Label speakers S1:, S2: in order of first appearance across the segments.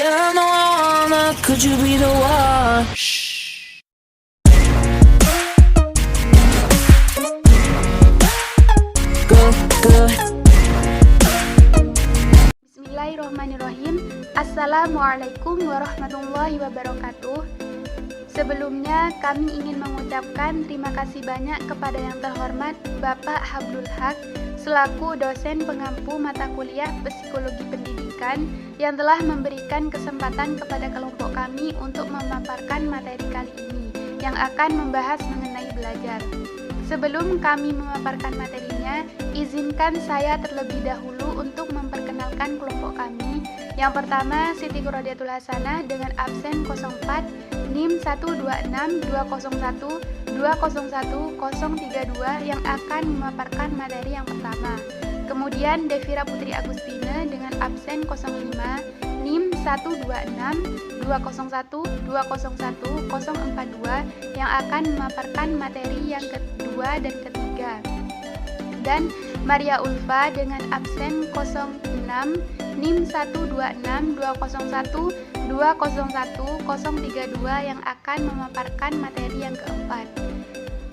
S1: I'm the one, could you be the one? Go, go.
S2: Bismillahirrahmanirrahim. Assalamualaikum warahmatullahi wabarakatuh. Sebelumnya kami ingin mengucapkan terima kasih banyak kepada yang terhormat Bapak Habdul Haq selaku dosen pengampu mata kuliah Psikologi Pendidikan yang telah memberikan kesempatan kepada kelompok kami untuk memaparkan materi kali ini yang akan membahas mengenai belajar. Sebelum kami memaparkan materinya, izinkan saya terlebih dahulu untuk memperkenalkan kelompok kami. Yang pertama, Siti Qurodiatul Hasanah dengan absen 04 NIM 1262012010032 yang akan memaparkan materi yang pertama. Kemudian Devira Putri Agustina dengan absen 05 NIM 1262012010042 yang akan memaparkan materi yang kedua dan ketiga. Dan Maria Ulfa dengan absen 06 NIM 1262012010032 yang akan memaparkan materi yang keempat.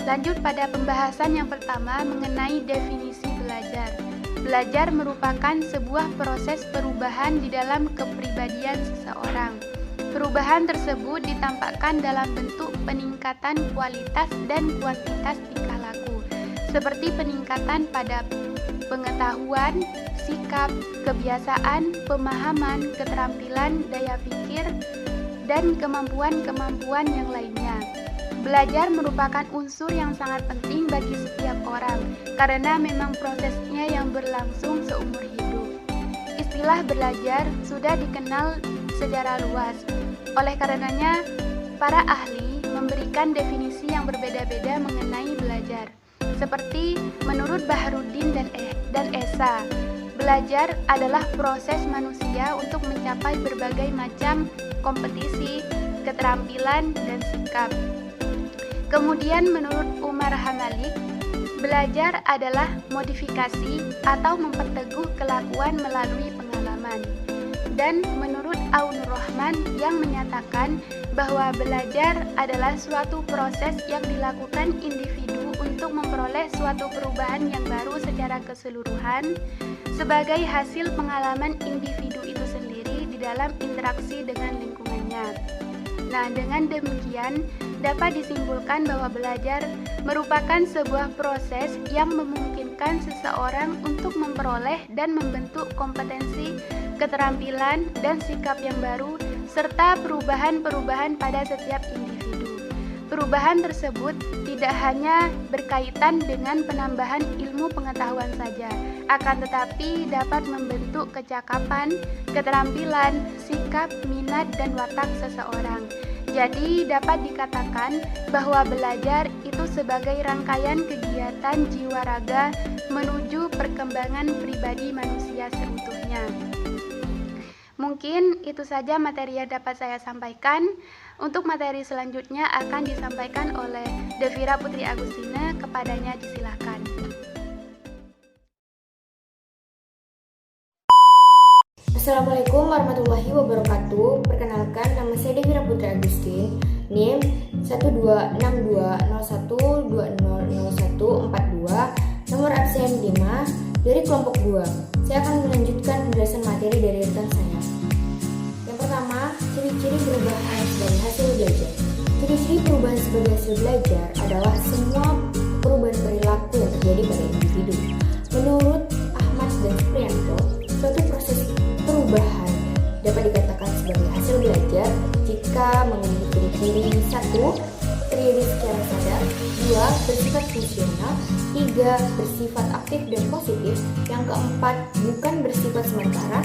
S2: Lanjut pada pembahasan yang pertama mengenai definisi belajar. Belajar merupakan sebuah proses perubahan di dalam kepribadian seseorang. Perubahan tersebut ditampakkan dalam bentuk peningkatan kualitas dan kuantitas tingkah laku, seperti peningkatan pada pengetahuan, sikap, kebiasaan, pemahaman, keterampilan, daya pikir, dan kemampuan-kemampuan yang lainnya. Belajar merupakan unsur yang sangat penting bagi setiap orang, karena memang prosesnya yang berlangsung seumur hidup. Istilah belajar sudah dikenal secara luas. Oleh karenanya, para ahli memberikan definisi yang berbeda-beda mengenai belajar. Seperti menurut Baharudin dan Esa, belajar adalah proses manusia untuk mencapai berbagai macam kompetisi, keterampilan, dan sikap. Kemudian menurut Umar Hamalik, belajar adalah modifikasi atau memperteguh kelakuan melalui pengalaman. Dan menurut Aunur Rahman yang menyatakan bahwa belajar adalah suatu proses yang dilakukan individu untuk memperoleh suatu perubahan yang baru secara keseluruhan sebagai hasil pengalaman individu itu sendiri di dalam interaksi dengan lingkungannya. Nah, dengan demikian dapat disimpulkan bahwa belajar merupakan sebuah proses yang memungkinkan seseorang untuk memperoleh dan membentuk kompetensi, keterampilan, dan sikap yang baru serta perubahan-perubahan pada setiap individu. Perubahan tersebut tidak hanya berkaitan dengan penambahan ilmu pengetahuan saja, akan tetapi dapat membentuk kecakapan, keterampilan, sikap, minat, dan watak seseorang. Jadi dapat dikatakan bahwa belajar itu sebagai rangkaian kegiatan jiwa raga menuju perkembangan pribadi manusia seutuhnya. Mungkin itu saja materi yang dapat saya sampaikan. Untuk materi selanjutnya akan disampaikan oleh Devira Putri Agustina, kepadanya disilahkan.
S3: Assalamualaikum warahmatullahi wabarakatuh. Perkenalkan, nama saya Devira Putri Agustin, NIM 1262001200142, nomor absen 5 dari kelompok 2. Saya akan melanjutkan penjelasan materi dari rekan saya. Yang pertama, ciri-ciri perubahan sebagai hasil belajar. Ciri-ciri perubahan sebagai hasil belajar adalah semua perubahan perilaku yang terjadi pada individu. Menurut Ahmad dan Supriyanto, suatu proses perubahan dapat dikatakan sebagai hasil belajar jika memiliki ciri-ciri 1. Terjadi secara sadar, 2. Bersifat fungsional, 3. Bersifat aktif dan positif, yang keempat bukan bersifat sementara,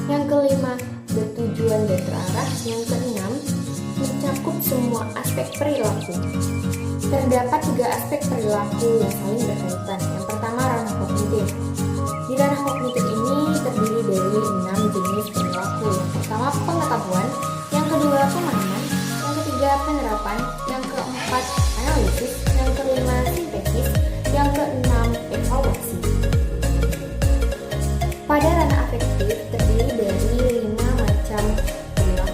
S3: yang kelima bertujuan dan terarah, yang keenam mencakup semua aspek perilaku. Terdapat 3 aspek perilaku yang saling berkaitan. Yang pertama, ranah kognitif. Di ranah kognitif ini terdiri dari 6 jenis perilaku. Yang pertama, pengetahuan, yang kedua, pemahaman, yang ketiga, penerapan, yang keempat, analisis, yang kelima, sintesis, yang keenam, evaluasi. Pada ranah afektif terdiri dari 5 macam perilaku.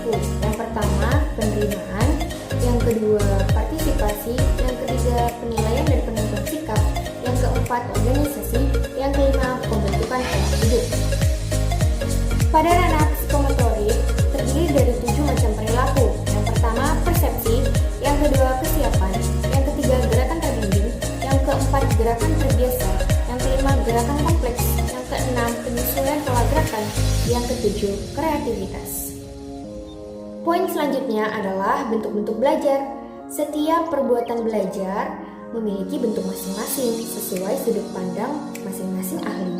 S3: Pada ranah psikomotorik, terdiri dari 7 macam perilaku. Yang pertama, persepsi. Yang kedua, kesiapan. Yang ketiga, gerakan terbimbing. Yang keempat, gerakan terbiasa. Yang kelima, gerakan kompleks. Yang keenam, penyesuaian pola gerakan. Yang ketujuh, kreativitas. Poin selanjutnya adalah bentuk-bentuk belajar. Setiap perbuatan belajar memiliki bentuk masing-masing sesuai sudut pandang masing-masing ahli.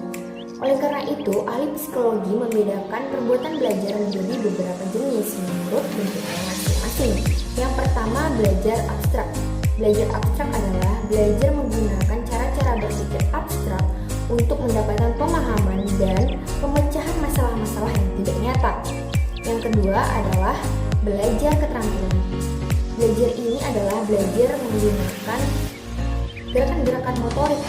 S3: Oleh karena itu, ahli psikologi membedakan perbuatan belajar menjadi beberapa jenis menurut bentuknya masing-masing. Yang pertama, belajar abstrak. Belajar abstrak adalah belajar menggunakan cara-cara berpikir abstrak untuk mendapatkan pemahaman dan pemecahan masalah-masalah yang tidak nyata. Yang kedua adalah belajar keterampilan. Belajar ini adalah belajar menggunakan gerakan-gerakan motorik.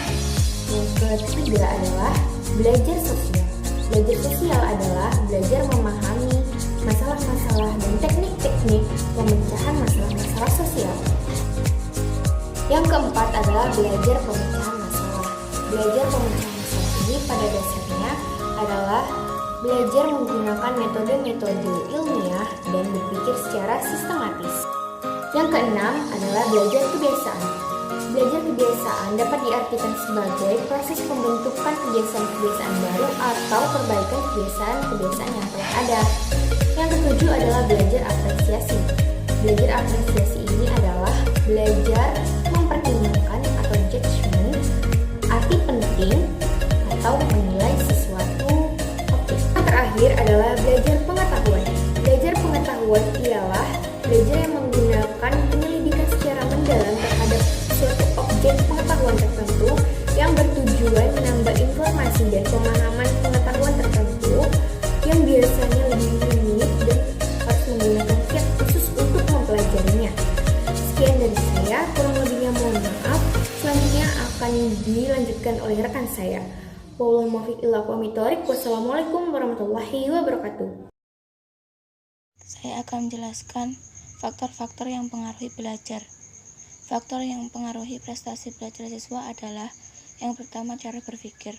S3: Yang ketiga adalah belajar sosial. Belajar sosial adalah belajar memahami masalah-masalah dan teknik-teknik pemecahan masalah-masalah sosial. Yang keempat adalah belajar pemecahan masalah. Belajar pemecahan masalah ini pada dasarnya adalah belajar menggunakan metode-metode ilmiah dan berpikir secara sistematis. Yang keenam adalah belajar kebiasaan. Belajar kebiasaan dapat diartikan sebagai proses pembentukan kebiasaan-kebiasaan baru atau perbaikan kebiasaan-kebiasaan yang telah ada. Yang ketujuh adalah belajar apresiasi. Belajar apresiasi ini adalah belajar mempertimbangkan atau judgment, arti penting atau menilai sesuatu objek. Yang terakhir adalah belajar pengetahuan. Belajar pengetahuan ialah belajar yang menggunakan penyelidikan secara mendalam terhadap suatu objek pengetahuan tertentu yang bertujuan menambah informasi dan pemahaman pengetahuan tertentu yang biasanya lebih rumit dan harus menggunakan kiat khusus untuk mempelajarinya. Sekian dari saya, kurang lebihnya mohon maaf. Selanjutnya akan dilanjutkan oleh rekan saya. Wassalamualaikum warahmatullahi wabarakatuh.
S4: Saya akan menjelaskan faktor-faktor yang mempengaruhi belajar. Faktor yang mempengaruhi prestasi belajar siswa adalah yang pertama, cara berpikir.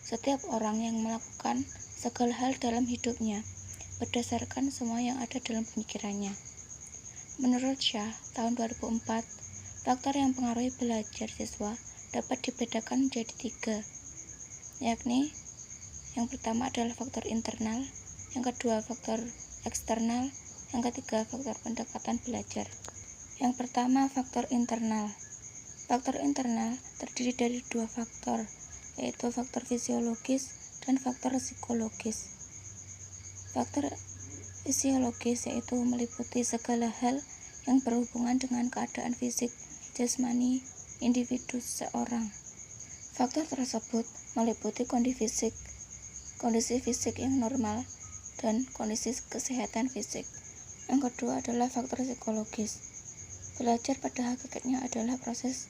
S4: Setiap orang yang melakukan segala hal dalam hidupnya berdasarkan semua yang ada dalam pemikirannya. Menurut Shah, tahun 2004, faktor yang mempengaruhi belajar siswa dapat dibedakan menjadi 3, yakni yang pertama adalah faktor internal, yang kedua faktor eksternal, yang ketiga faktor pendekatan belajar. Yang pertama, faktor internal. Faktor internal terdiri dari 2 faktor, yaitu faktor fisiologis dan faktor psikologis. Faktor fisiologis yaitu meliputi segala hal yang berhubungan dengan keadaan fisik jasmani individu seseorang. Faktor tersebut meliputi kondisi fisik yang normal dan kondisi kesehatan fisik. Yang kedua adalah faktor psikologis. Belajar pada hakikatnya adalah proses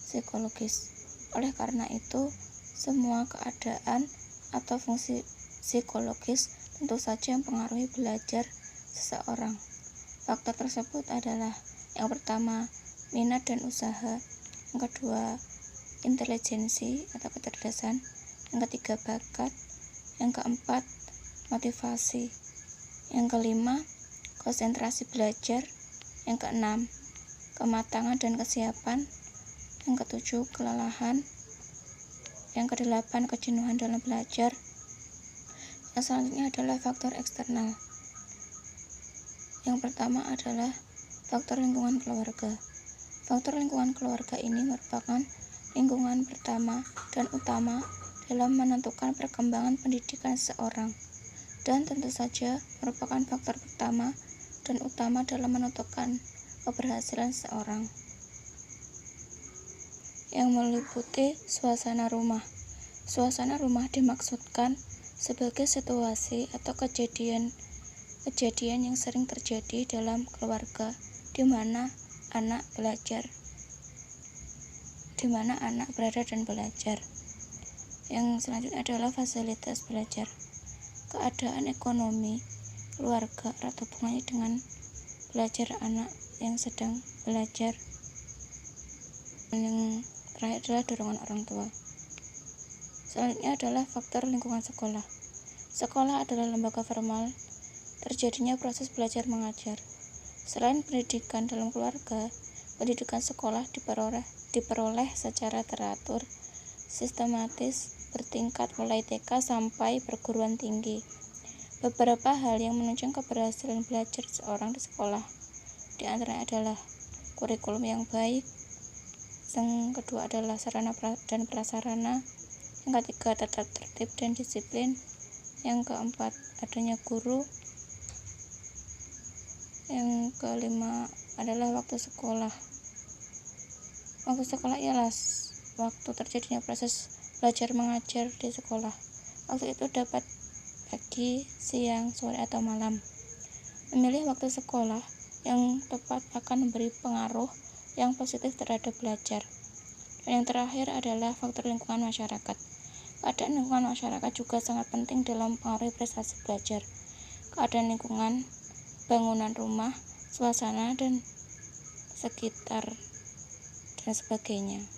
S4: psikologis. Oleh karena itu, semua keadaan atau fungsi psikologis tentu saja mempengaruhi belajar seseorang. Faktor tersebut adalah yang pertama, minat dan usaha. Yang kedua, intelijensi atau kecerdasan. Yang ketiga, bakat. Yang keempat, motivasi. Yang kelima, konsentrasi belajar. Yang keenam, kematangan dan kesiapan. Yang ketujuh, kelelahan. Yang kedelapan, kejenuhan dalam belajar. Yang selanjutnya adalah faktor eksternal. Yang pertama adalah faktor lingkungan keluarga. Faktor lingkungan keluarga ini merupakan lingkungan pertama dan utama dalam menentukan perkembangan pendidikan seseorang, dan tentu saja merupakan faktor pertama dan utama dalam menentukan keberhasilan seseorang. Yang meliputi suasana rumah. Suasana rumah dimaksudkan sebagai situasi atau kejadian yang sering terjadi dalam keluarga di mana anak berada dan belajar. Yang selanjutnya adalah fasilitas belajar. Keadaan ekonomi keluarga erat hubungannya dengan belajar anak yang sedang belajar. Yang terakhir adalah dorongan orang tua. Selanjutnya adalah faktor lingkungan sekolah. Sekolah adalah lembaga formal terjadinya proses belajar mengajar. Selain pendidikan dalam keluarga, pendidikan sekolah diperoleh secara teratur, sistematis, bertingkat mulai TK sampai perguruan tinggi. Beberapa hal yang menunjang keberhasilan belajar seorang di sekolah, di antaranya adalah kurikulum yang baik, yang kedua adalah sarana dan prasarana, yang ketiga tata tertib dan disiplin, yang keempat adanya guru, yang kelima adalah waktu sekolah. Waktu sekolah ialah waktu terjadinya proses belajar mengajar di sekolah. Waktu itu dapat pagi, siang, sore, atau malam. Memilih waktu sekolah yang tepat akan memberi pengaruh yang positif terhadap belajar. Dan yang terakhir adalah faktor lingkungan masyarakat. Keadaan lingkungan masyarakat juga sangat penting dalam mempengaruhi prestasi belajar. Keadaan lingkungan, bangunan rumah, suasana, dan sekitar, dan sebagainya.